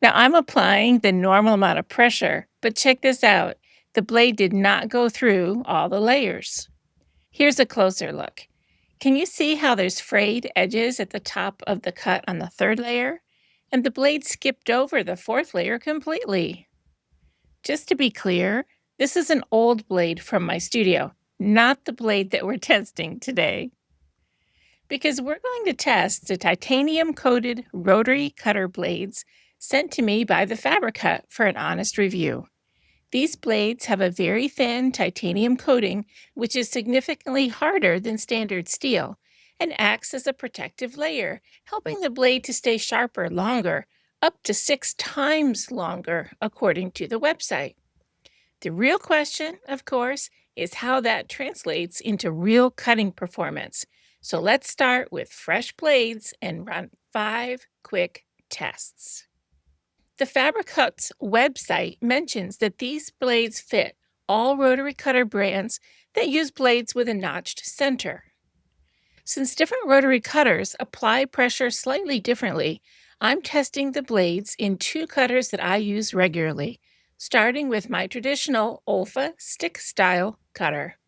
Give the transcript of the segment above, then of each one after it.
Now I'm applying the normal amount of pressure, but check this out. The blade did not go through all the layers. Here's a closer look. Can you see how there's frayed edges at the top of the cut on the third layer? And the blade skipped over the fourth layer completely. Just to be clear, this is an old blade from my studio, not the blade that we're testing today. Because we're going to test the titanium coated rotary cutter blades sent to me by the Fabric Hut for an honest review. These blades have a very thin titanium coating, which is significantly harder than standard steel and acts as a protective layer, helping the blade to stay sharper longer, up to 6 times longer, according to the website. The real question, of course, is how that translates into real cutting performance. So let's start with fresh blades and run 5 quick tests. The Fabric Hut's website mentions that these blades fit all rotary cutter brands that use blades with a notched center. Since different rotary cutters apply pressure slightly differently, I'm testing the blades in 2 cutters that I use regularly, starting with my traditional Olfa stick style cutter.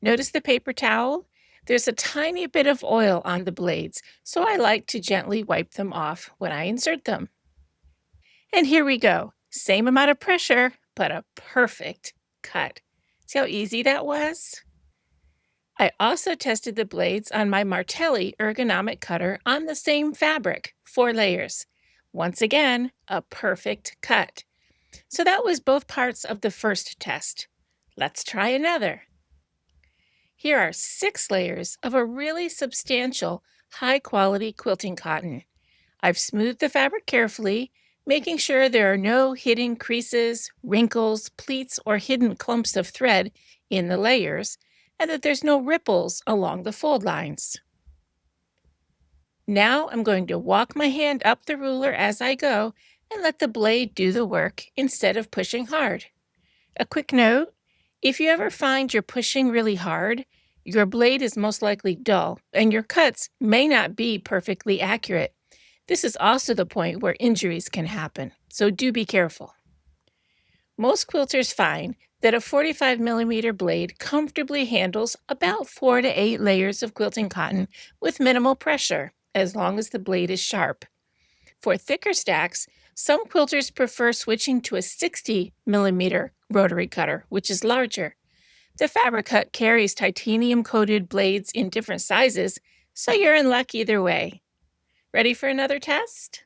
Notice the paper towel? There's a tiny bit of oil on the blades, so I like to gently wipe them off when I insert them. And here we go. Same amount of pressure, but a perfect cut. See how easy that was? I also tested the blades on my Martelli ergonomic cutter on the same fabric, 4 layers. Once again, a perfect cut. So that was both parts of the first test. Let's try another. Here are 6 layers of a really substantial, high quality quilting cotton. I've smoothed the fabric carefully, making sure there are no hidden creases, wrinkles, pleats, or hidden clumps of thread in the layers, and that there's no ripples along the fold lines. Now I'm going to walk my hand up the ruler as I go and let the blade do the work instead of pushing hard. A quick note, if you ever find you're pushing really hard, your blade is most likely dull and your cuts may not be perfectly accurate. This is also the point where injuries can happen, so do be careful. Most quilters find that a 45 millimeter blade comfortably handles about 4 to 8 layers of quilting cotton with minimal pressure, as long as the blade is sharp. For thicker stacks, some quilters prefer switching to a 60 millimeter rotary cutter, which is larger. The Fabric Hut carries titanium coated blades in different sizes, so you're in luck either way. Ready for another test?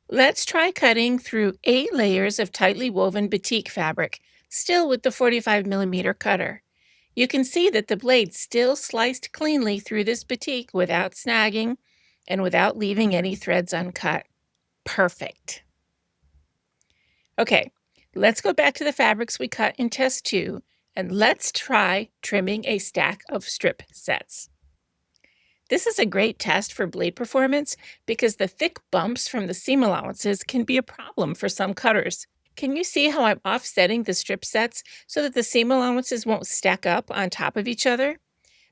Let's try cutting through 8 layers of tightly woven batik fabric, still with the 45 millimeter cutter. You can see that the blade still sliced cleanly through this batik without snagging and without leaving any threads uncut. Perfect. Okay, let's go back to the fabrics we cut in test 2 and let's try trimming a stack of strip sets. This is a great test for blade performance because the thick bumps from the seam allowances can be a problem for some cutters. Can you see how I'm offsetting the strip sets so that the seam allowances won't stack up on top of each other?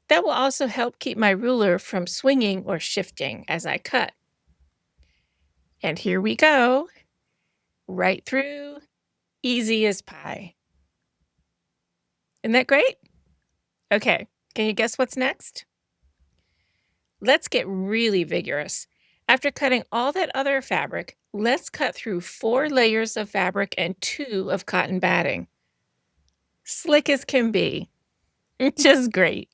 That will also help keep my ruler from swinging or shifting as I cut. And here we go. Right through, easy as pie. Isn't that great? Okay, can you guess what's next? Let's get really vigorous. After cutting all that other fabric, let's cut through 4 layers of fabric and 2 of cotton batting. Slick as can be. Just great.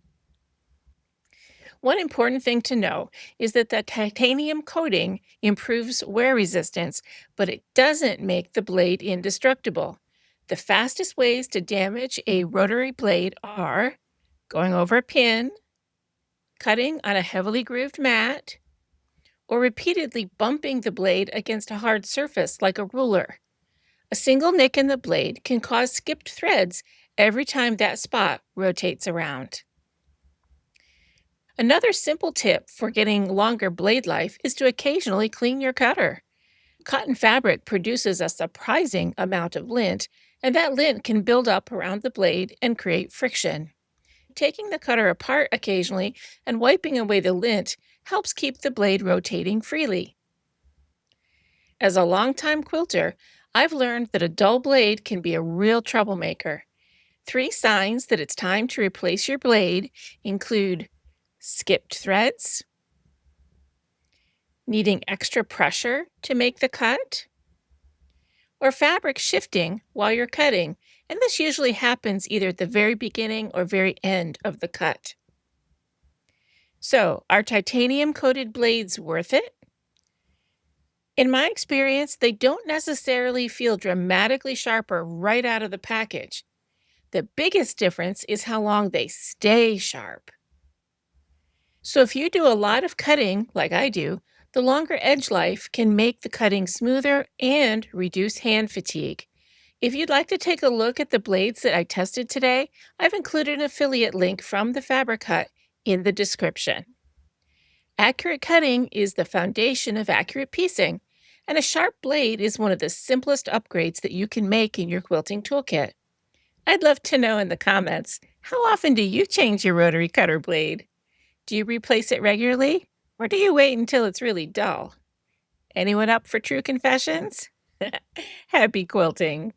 One important thing to know is that the titanium coating improves wear resistance, but it doesn't make the blade indestructible. The fastest ways to damage a rotary blade are going over a pin, cutting on a heavily grooved mat, or repeatedly bumping the blade against a hard surface like a ruler. A single nick in the blade can cause skipped threads every time that spot rotates around. Another simple tip for getting longer blade life is to occasionally clean your cutter. Cotton fabric produces a surprising amount of lint, and that lint can build up around the blade and create friction. Taking the cutter apart occasionally and wiping away the lint helps keep the blade rotating freely. As a longtime quilter, I've learned that a dull blade can be a real troublemaker. Three signs that it's time to replace your blade include skipped threads, needing extra pressure to make the cut, or fabric shifting while you're cutting, and this usually happens either at the very beginning or very end of the cut. So, are titanium coated blades worth it? In my experience, they don't necessarily feel dramatically sharper right out of the package. The biggest difference is how long they stay sharp. So, if you do a lot of cutting, like I do, the longer edge life can make the cutting smoother and reduce hand fatigue. If you'd like to take a look at the blades that I tested today, I've included an affiliate link from the Fabric Hut in the description. Accurate cutting is the foundation of accurate piecing, and a sharp blade is one of the simplest upgrades that you can make in your quilting toolkit. I'd love to know in the comments, how often do you change your rotary cutter blade? Do you replace it regularly, or do you wait until it's really dull? Anyone up for true confessions? Happy quilting!